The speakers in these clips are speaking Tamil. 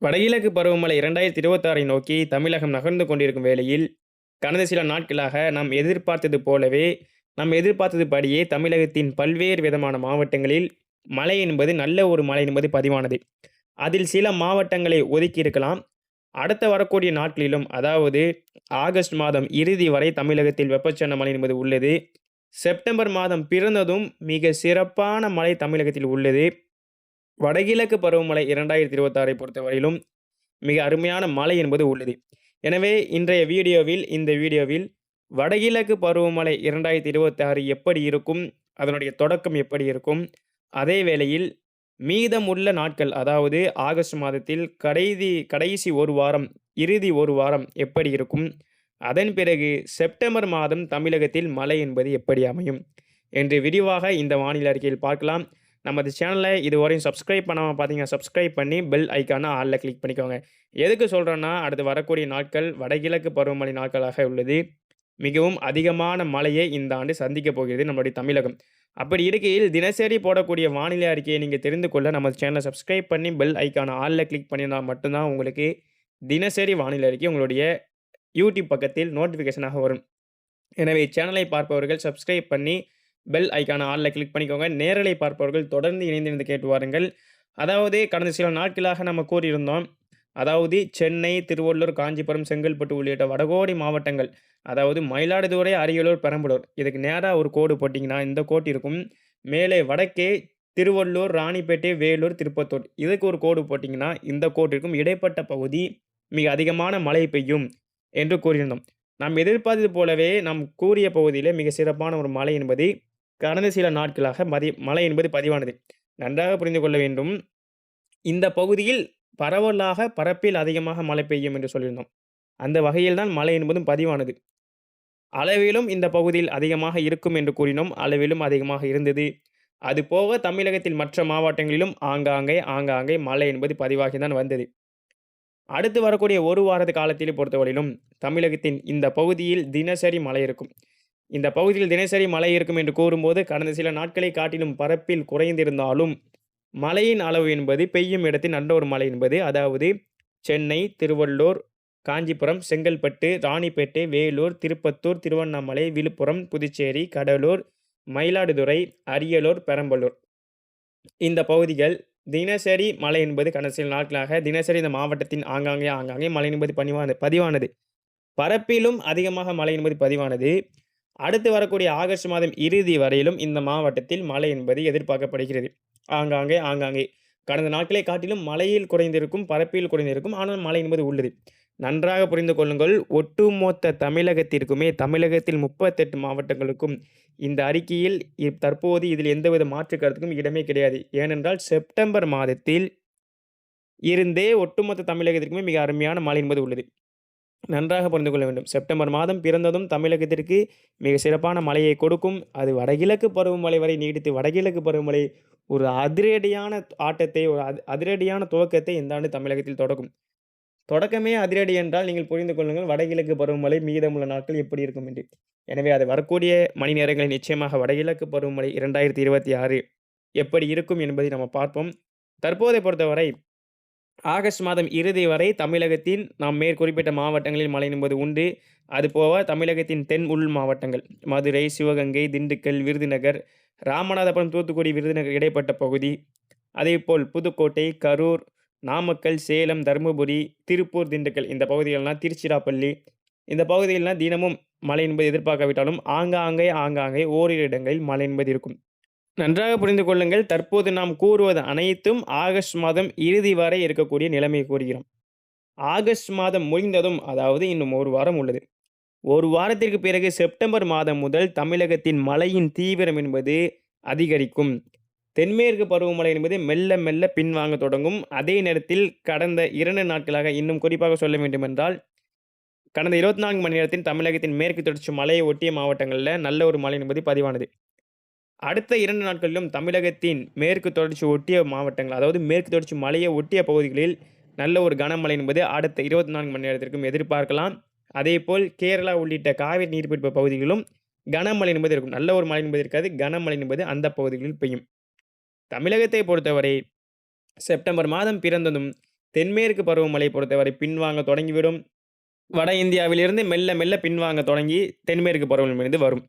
வடகிழக்கு பருவமழை 2026 நோக்கி தமிழகம் நகர்ந்து கொண்டிருக்கும் வேளையில், கடந்த சில நாட்களாக நாம் எதிர்பார்த்ததுபடியே தமிழகத்தின் பல்வேறு விதமான மாவட்டங்களில் மழை என்பது நல்ல ஒரு மழை என்பது பதிவானது. அதில் சில மாவட்டங்களை ஒதுக்கியிருக்கலாம். அடுத்த வரக்கூடிய நாட்களிலும், அதாவது ஆகஸ்ட் மாதம் இறுதி வரை தமிழகத்தில் வெப்பச்சலன மழை என்பது உள்ளது. செப்டம்பர் மாதம் பிறந்ததும் மிக சிறப்பான மழை தமிழகத்தில் உள்ளது. வடகிழக்கு பருவமழை 2026 பொறுத்தவரையிலும் மிக அருமையான மழை என்பது உள்ளது. எனவே இந்த வீடியோவில் வடகிழக்கு பருவமழை 2026 எப்படி இருக்கும்? அதனுடைய தொடக்கம் எப்படி இருக்கும்? அதே வேளையில் மீதமுள்ள நாட்கள், அதாவது ஆகஸ்ட் மாதத்தில் கடைசி 1 வாரம், இறுதி 1 வாரம் எப்படி இருக்கும்? அதன் பிறகு செப்டம்பர் மாதம் தமிழகத்தில் மழை என்பது எப்படி அமையும்? என்று விரிவாக இந்த வானிலை அறிக்கையில் பார்க்கலாம். நமது சேனல இதுவரையும் சப்ஸ்கிரைப் பண்ணாம பார்த்தீங்கன்னா, சப்ஸ்கிரைப் பண்ணி பெல் ஐகான ஆல்ல கிளிக் பண்ணிக்கோங்க. எதுக்கு சொல்றேன்னா, அடுத்து வரக்கூடிய நாட்கள் வடகிழக்கு பருவமழை நாட்களாக உள்ளது. மிகவும் அதிகமான மழையை இந்த ஆண்டு சந்திக்கப் போகிறது நம்முடைய தமிழகம். அப்படி இருக்கையில் தினசரி போடக்கூடிய வானிலை அறிக்கையை நீங்க தெரிந்து கொள்ள நமது சேனலை சப்ஸ்கிரைப் பண்ணி பெல் ஐகான ஆல்ல கிளிக் பண்ணினா மட்டும் தான் உங்களுக்கு தினசரி வானிலை அறிக்கை உங்களுடைய யூடியூப் பக்கத்தில் நோட்டிஃபிகேஷனாக வரும். எனவே சேனலை பார்ப்பவர்கள் சப்ஸ்கிரைப் பண்ணி பெல் ஐகான ஆல்ல கிளிக் பண்ணிக்கோங்க. நேரலை பார்ப்பவர்கள் தொடர்ந்து இணைந்திருந்து கேட்டு வாருங்கள். அதாவது கடந்த சில நாட்களாக நம்ம கூறியிருந்தோம். அதாவது சென்னை, திருவள்ளூர், காஞ்சிபுரம், செங்கல்பட்டு உள்ளிட்ட வடகோடி மாவட்டங்கள், அதாவது மயிலாடுதுறை, அரியலூர், பெரம்பலூர் இதுக்கு நேரா ஒரு கோடு போட்டிங்கன்னா, இந்த கோடு இருக்கும். மேலே வடக்கே திருவள்ளூர், ராணிப்பேட்டை, வேலூர், திருப்பத்தூர் இதுக்கு ஒரு கோடு போட்டிங்கன்னா, இந்த கோடு இருக்கும். இடைப்பட்ட பகுதி மிக அதிகமான மழை பெய்யும் என்று கூறியிருந்தோம். நாம் எதிர்பார்த்தது போலவே நாம் கூறிய பகுதியிலே மிக சிறப்பான ஒரு மழை என்பது கடந்த சில நாட்களாக மழை என்பது பதிவானது. நன்றாக புரிந்து கொள்ள வேண்டும். இந்த பகுதியில் பரவலாக பரப்பில் அதிகமாக மழை பெய்யும் என்று சொல்லியிருந்தோம். அந்த வகையில் தான் மழை என்பதும் பதிவானது. அளவிலும் இந்த பகுதியில் அதிகமாக இருக்கும் என்று கூறினோம். அளவிலும் அதிகமாக இருந்தது. அதுபோக தமிழகத்தில் மற்ற மாவட்டங்களிலும் ஆங்காங்கே மழை என்பது பதிவாகி தான் வந்தது. அடுத்து வரக்கூடிய 1 வார காலத்திலே பொறுத்தவரையிலும் தமிழகத்தின் இந்த பகுதியில் தினசரி மழை இருக்கும். இந்த பகுதியில் தினசரி மழை இருக்கும் என்று கூறும்போது, கடந்த சில நாட்களை காட்டிலும் பரப்பில் குறைந்திருந்தாலும், மழையின் அளவு என்பது பெய்யும் இடத்தில் நல்ல ஒரு மழை என்பது, அதாவது சென்னை, திருவள்ளூர், காஞ்சிபுரம், செங்கல்பட்டு, ராணிப்பேட்டை, வேலூர், திருப்பத்தூர், திருவண்ணாமலை, விழுப்புரம், புதுச்சேரி, கடலூர், மயிலாடுதுறை, அரியலூர், பெரம்பலூர் இந்த பகுதிகள் தினசரி மழை என்பது கடந்த சில நாட்களாக தினசரி இந்த மாவட்டத்தின் ஆங்காங்கே மழை என்பது பதிவானது. பரப்பிலும் அதிகமாக மழை என்பது பதிவானது. அடுத்து வரக்கூடிய ஆகஸ்ட் மாதம் இறுதி வரையிலும் இந்த மாவட்டத்தில் மழை என்பது எதிர்பார்க்கப்படுகிறது. ஆங்காங்கே கடந்த நாட்களை காட்டிலும் மழையில் குறைந்திருக்கும், பரப்பில் குறைந்திருக்கும். ஆனால் மழை என்பது உள்ளது. நன்றாக புரிந்து கொள்ளுங்கள். ஒட்டுமொத்த தமிழகத்தில் 38 மாவட்டங்களுக்கும் இந்த அறிக்கையில் தற்போது இதில் எந்தவித மாற்று கருத்துக்கும் இடமே கிடையாது. ஏனென்றால் செப்டம்பர் மாதத்தில் இருந்தே ஒட்டுமொத்த தமிழகத்திற்குமே மிக அருமையான மழை என்பது உள்ளது. நன்றாக புரிந்து கொள்ள வேண்டும். செப்டம்பர் மாதம் பிறந்ததும் தமிழகத்திற்கு மிக சிறப்பான மழையை கொடுக்கும். அது வடகிழக்கு பருவமழை வரை நீடித்து வடகிழக்கு பருவமழை ஒரு அதிரடியான ஆட்டத்தை, ஒரு அதிரடியான துவக்கத்தை இந்த ஆண்டு தமிழகத்தில் தொடக்கும். தொடக்கமே அதிரடி என்றால் நீங்கள் புரிந்து கொள்ளுங்கள் வடகிழக்கு பருவமழை மீதமுள்ள நாட்கள் எப்படி இருக்கும் என்று. எனவே அது வரக்கூடிய மணி நேரங்களில் நிச்சயமாக வடகிழக்கு பருவமழை 2026 எப்படி இருக்கும் என்பதை நம்ம பார்ப்போம். தற்போதை பொறுத்தவரை ஆகஸ்ட் மாதம் இறுதி வரை தமிழகத்தின் நாம் மேற்குறிப்பிட்ட மாவட்டங்களில் மழை என்பது உண்டு. அதுபோக தமிழகத்தின் தென் உள் மாவட்டங்கள் மதுரை, சிவகங்கை, திண்டுக்கல், விருதுநகர், ராமநாதபுரம், தூத்துக்குடி, விருதுநகர் இடைப்பட்ட பகுதி, அதேபோல் புதுக்கோட்டை, கரூர், நாமக்கல், சேலம், தருமபுரி, திருப்பூர், திண்டுக்கல் இந்த பகுதிகள்லாம், திருச்சிராப்பள்ளி இந்த பகுதிகள்லாம் தினமும் மழை என்பது எதிர்பார்க்காவிட்டாலும் ஆங்காங்கே ஓரிரு இடங்களில் மழை என்பது இருக்கும். நன்றாக புரிந்து கொள்ளுங்கள். தற்போது நாம் கூறுவது அனைத்தும் ஆகஸ்ட் மாதம் இறுதி வரை இருக்கக்கூடிய நிலைமையை கூறுகிறோம். ஆகஸ்ட் மாதம் முடிந்ததும், அதாவது இன்னும் 1 வாரம் உள்ளது. 1 வாரத்திற்கு பிறகு செப்டம்பர் மாதம் முதல் தமிழகத்தின் மழையின் தீவிரம் என்பது அதிகரிக்கும். தென்மேற்கு பருவமழை என்பது மெல்ல மெல்ல பின்வாங்க தொடங்கும். அதே நேரத்தில் கடந்த 2 நாட்களாக இன்னும் குறிப்பாக சொல்ல வேண்டுமென்றால், கடந்த 24 மணி நேரத்தில் தமிழகத்தின் மேற்கு தொடர்ச்சி மலையை ஒட்டிய மாவட்டங்களில் நல்ல ஒரு மழை என்பது பதிவானது. அடுத்த 2 நாட்களிலும் தமிழகத்தின் மேற்கு தொடர்ச்சி ஒட்டிய மாவட்டங்கள், அதாவது மேற்கு தொடர்ச்சி மலையை ஒட்டிய பகுதிகளில் நல்ல ஒரு கனமழை என்பது அடுத்த 24 மணி நேரத்திற்கும் எதிர்பார்க்கலாம். அதேபோல் கேரளா உள்ளிட்ட காவிரி நீர்பிடிப்பு பகுதிகளிலும் கனமழை என்பது இருக்கும். நல்ல ஒரு மழை என்பது இருக்காது. கனமழை என்பது அந்த பகுதிகளில் பெய்யும். தமிழகத்தை பொறுத்தவரை செப்டம்பர் மாதம் பிறந்ததும் தென்மேற்கு பருவமழை பொறுத்தவரை பின்வாங்க தொடங்கிவிடும். வட இந்தியாவிலிருந்து மெல்ல மெல்ல பின்வாங்க தொடங்கி தென்மேற்கு பருவமழை வரும்.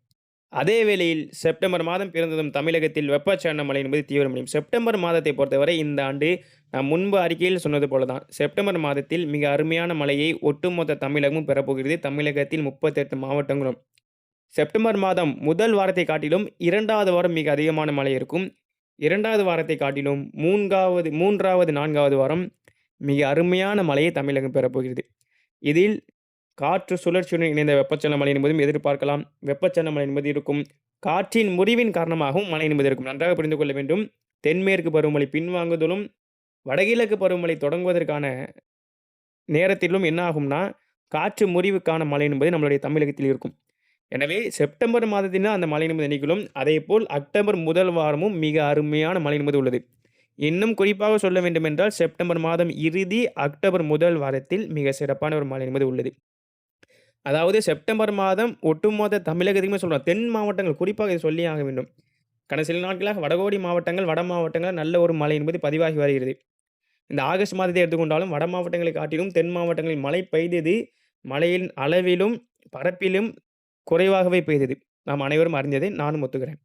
அதே வேளையில் செப்டம்பர் மாதம் பிறந்ததும் தமிழகத்தில் வெப்பச்சலன மழை என்பது தீவிரமடையும். செப்டம்பர் மாதத்தை பொறுத்தவரை இந்த ஆண்டு நான் முன்பு அறிக்கையில் சொன்னது போல தான். செப்டம்பர் மாதத்தில் மிக அருமையான மழையை ஒட்டுமொத்த தமிழகமும் பெறப்போகிறது. தமிழகத்தில் 38 மாவட்டங்களும். செப்டம்பர் மாதம் முதல் வாரத்தை காட்டிலும் 2வது வாரம் மிக அதிகமான மழை இருக்கும். 2வது வாரத்தை காட்டிலும் 3வது, 4வது வாரம் மிக அருமையான மழையை தமிழகம் பெறப்போகிறது. இதில் காற்று சுழற்சியுடன் இணைந்த வெப்பச்சலன மழை என்பதும் எதிர்பார்க்கலாம். வெப்பச்சலன மழை என்பது இருக்கும். காற்றின் முறிவின் காரணமாகவும் மழை என்பது இருக்கும். நன்றாக புரிந்து கொள்ள வேண்டும். தென்மேற்கு பருவமழை பின்வாங்குதலும், வடகிழக்கு பருவமழை தொடங்குவதற்கான நேரத்திலும் என்ன ஆகும்னா, காற்று முறிவுக்கான மழை என்பது நம்மளுடைய தமிழகத்தில் இருக்கும். எனவே செப்டம்பர் மாதத்தில் அந்த மழை என்பது நிகழும். அதேபோல் அக்டோபர் முதல் வாரமும் மிக அருமையான மழை என்பது உள்ளது. இன்னும் குறிப்பாக சொல்ல வேண்டுமென்றால் செப்டம்பர் மாதம் இறுதி, அக்டோபர் முதல் வாரத்தில் மிக சிறப்பான ஒரு மழை என்பது உள்ளது. அதாவது செப்டம்பர் மாதம் ஒட்டுமொத்த தமிழகத்துக்குமே சொல்றோம். தென் மாவட்டங்கள் குறிப்பாக இதை சொல்லியே ஆக வேண்டும். கடந்த சில நாட்களாக வடகோடி மாவட்டங்கள், வட மாவட்டங்கள் நல்ல ஒரு மழை என்பது பதிவாகி வருகிறது. இந்த ஆகஸ்ட் மாதத்தை எடுத்துக்கொண்டாலும் வட மாவட்டங்களை காட்டிலும் தென் மாவட்டங்களில் மழை பெய்தது. மழையின் அளவிலும், பரப்பிலும் குறைவாகவே பெய்தது. நாம் அனைவரும் அறிந்ததை நானும் ஒத்துக்கிறேன்.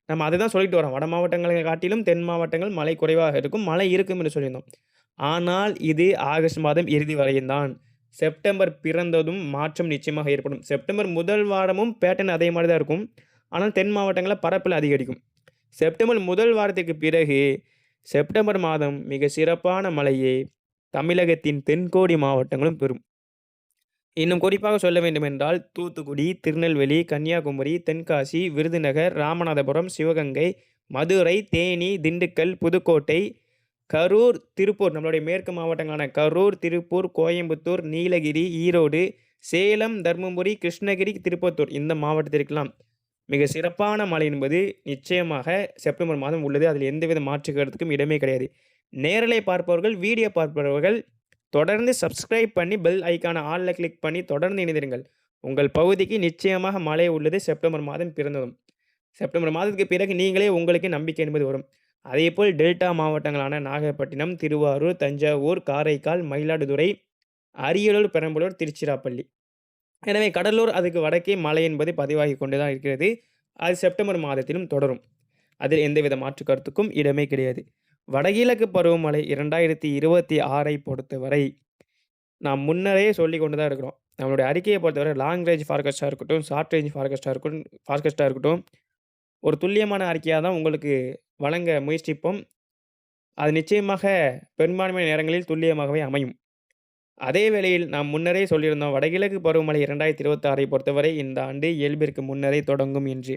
நம்ம அதை தான் சொல்லிட்டு வரோம். வட மாவட்டங்களை காட்டிலும் தென் மாவட்டங்கள் மழை குறைவாக இருக்கும். மழை இருக்கும் என்று சொல்லியிருந்தோம். ஆனால் இது ஆகஸ்ட் மாதம் இறுதி வரையும் தான். செப்டம்பர் பிறந்ததும் மாற்றம் நிச்சயமாக ஏற்படும். செப்டம்பர் முதல் வாரமும் பேட்டர்ன் அதே மாதிரி தான் இருக்கும். ஆனால் தென் மாவட்டங்களில் பரப்பில் அதிகரிக்கும். செப்டம்பர் முதல் வாரத்திற்கு பிறகு செப்டம்பர் மாதம் மிக சிறப்பான மழையை தமிழகத்தின் தென்கோடி மாவட்டங்களும் பெறும். இன்னும் குறிப்பாக சொல்ல வேண்டுமென்றால் தூத்துக்குடி, திருநெல்வேலி, கன்னியாகுமரி, தென்காசி, விருதுநகர், ராமநாதபுரம், சிவகங்கை, மதுரை, தேனி, திண்டுக்கல், புதுக்கோட்டை, கரூர், திருப்பூர் நம்மளுடைய மேற்கு மாவட்டங்களான கரூர், திருப்பூர், கோயம்புத்தூர், நீலகிரி, ஈரோடு, சேலம், தர்மபுரி, கிருஷ்ணகிரி, திருப்பத்தூர் இந்த மாவட்டத்திற்கெல்லாம் மிக சிறப்பான மழை என்பது நிச்சயமாக செப்டம்பர் மாதம் உள்ளது. அதில் எந்தவித மாற்று கருத்துக்கும் இடமே கிடையாது. நேரலை பார்ப்பவர்கள், வீடியோ பார்ப்பவர்கள் தொடர்ந்து சப்ஸ்கிரைப் பண்ணி பெல் ஐக்கான ஆல்ல கிளிக் பண்ணி தொடர்ந்து இணைந்திருங்கள். உங்கள் பகுதிக்கு நிச்சயமாக மழை உள்ளது செப்டம்பர் மாதம் பிறந்ததும். செப்டம்பர் மாதத்துக்கு பிறகு நீங்களே உங்களுக்கு நம்பிக்கை என்பது வரும். அதேபோல் டெல்டா மாவட்டங்களான நாகப்பட்டினம், திருவாரூர், தஞ்சாவூர், காரைக்கால், மயிலாடுதுறை, அரியலூர், பெரம்பலூர், திருச்சிராப்பள்ளி. எனவே கடலூர் அதுக்கு வடக்கே மழை என்பது பதிவாகி கொண்டு தான் இருக்கிறது. அது செப்டம்பர் மாதத்திலும் தொடரும். அதில் எந்தவித மாற்று கருத்துக்கும் இடமே கிடையாது. வடகிழக்கு பருவமழை 2026ஐ பொறுத்தவரை நாம் முன்னரே சொல்லிக் கொண்டு தான் இருக்கிறோம். நம்மளுடைய அறிக்கையை பொறுத்தவரை லாங் ரேஞ்ச் ஃபார்காஸ்ட்டாக இருக்கட்டும், ஷார்ட் ரேஞ்ச் ஃபார்காஸ்ட்டாக இருக்கட்டும், ஒரு துல்லியமான அறிக்கையாக தான் உங்களுக்கு வழங்க முயற்சிப்போம். அது நிச்சயமாக பெரும்பான்மை நேரங்களில் துல்லியமாகவே அமையும். அதே வேளையில் நாம் முன்னரே சொல்லியிருந்தோம் வடகிழக்கு பருவமழை 2026ஐ பொறுத்தவரை இந்த ஆண்டு இயல்பிற்கு முன்னரே தொடங்கும் என்று.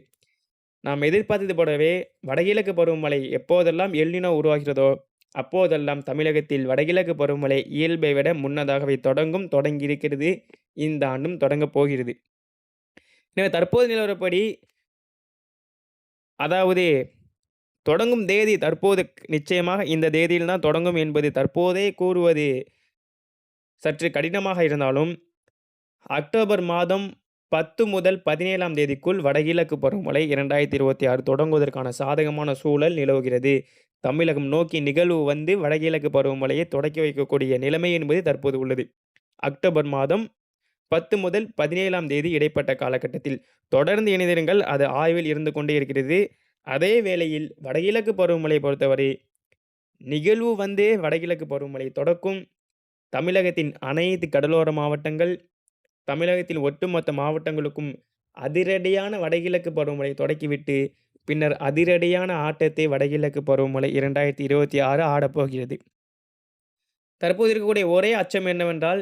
நாம் எதிர்பார்த்தது போலவே வடகிழக்கு பருவமழை எப்போதெல்லாம் எல்னினோ உருவாகிறதோ அப்போதெல்லாம் தமிழகத்தில் வடகிழக்கு பருவமழை இயல்பை விட முன்னதாகவே தொடங்கியிருக்கிறது. இந்த ஆண்டும் தொடங்கப் போகிறது. எனவே தற்போது நிலவரப்படி அதாவது தொடங்கும் தேதி தற்போது நிச்சயமாக இந்த தேதியில் தான் தொடங்கும் என்பது தற்போதே கூறுவது சற்று கடினமாக இருந்தாலும் அக்டோபர் மாதம் 10 முதல் 17ஆம் தேதிக்குள் வடகிழக்கு பருவமழை 2026 தொடங்குவதற்கான சாதகமான சூழல் நிலவுகிறது. தமிழகம் நோக்கி நிகழ்வு வந்து வடகிழக்கு பருவமழையை தொடக்கி வைக்கக்கூடிய நிலைமை என்பது தற்போது உள்ளது. அக்டோபர் மாதம் 10 முதல் 17ஆம் தேதி இடைப்பட்ட காலகட்டத்தில் தொடர்ந்து இணைந்திருங்கள். அது ஆய்வில் இருந்து கொண்டே இருக்கிறது. அதே வேளையில் வடகிழக்கு பருவமழை பொறுத்தவரை நிகழ்வு வந்தே வடகிழக்கு பருவமழை தொடக்கும். தமிழகத்தின் அனைத்து கடலோர மாவட்டங்கள், தமிழகத்தின் ஒட்டுமொத்த மாவட்டங்களுக்கும் அதிரடியான வடகிழக்கு பருவமழை தொடக்கிவிட்டு பின்னர் அதிரடியான ஆட்டத்தை வடகிழக்கு பருவமழை 2026 ஆடப்போகிறது. தற்போது இருக்கக்கூடிய ஒரே அச்சம் என்னவென்றால்,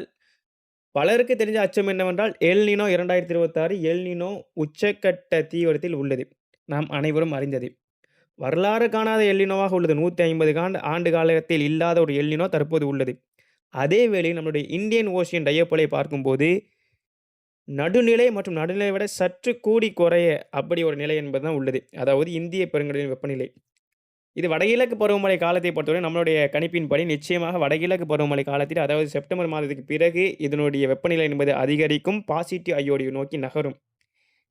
பலருக்கு தெரிஞ்ச அச்சம் என்னவென்றால் எல்னினோ 2026 எல்னினோ உச்சக்கட்ட தீவிரத்தில் உள்ளது. நாம் அனைவரும் அறிந்தது. வரலாறு காணாத எல்னினோவாக உள்ளது. 150 ஆண்டு காலத்தில் இல்லாத ஒரு எல்னினோ தற்போது உள்ளது. அதே வேளையில் நம்முடைய இந்தியன் ஓஷியன் டையோபோலை பார்க்கும்போது நடுநிலை மற்றும் நடுநிலை விட சற்று கூடி குறைய அப்படி ஒரு நிலை என்பது தான் உள்ளது. அதாவது இந்திய பெருங்கடலின் வெப்பநிலை. இது வடகிழக்கு பருவமழை காலத்தை பொறுத்தவரை நம்மளுடைய கணிப்பின்படி நிச்சயமாக வடகிழக்கு பருவமழை காலத்தில் அதாவது செப்டம்பர் மாதத்துக்கு பிறகு இதனுடைய வெப்பநிலை என்பது அதிகரிக்கும். பாசிட்டிவ் ஐயோடி நோக்கி நகரும்.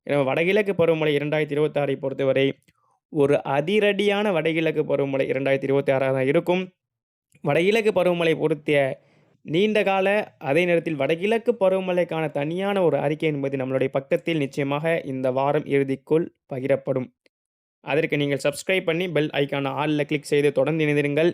எனவே வடகிழக்கு பருவமழை 2026ஐ பொறுத்தவரை ஒரு அதிரடியான வடகிழக்கு பருவமழை 2026 தான் இருக்கும். வடகிழக்கு பருவமழை பொறுத்திய நீண்ட கால, அதே நேரத்தில் வடகிழக்கு பருவமழைக்கான தனியான ஒரு அறிக்கை என்பது நம்மளுடைய பக்கத்தில் நிச்சயமாக இந்த வாரம் இறுதிக்குள் பகிரப்படும். அதற்கு நீங்கள் சப்ஸ்கிரைப் பண்ணி பெல் ஐகான ஆல்ல கிளிக் செய்து தொடர்ந்து இணைந்திருங்கள்.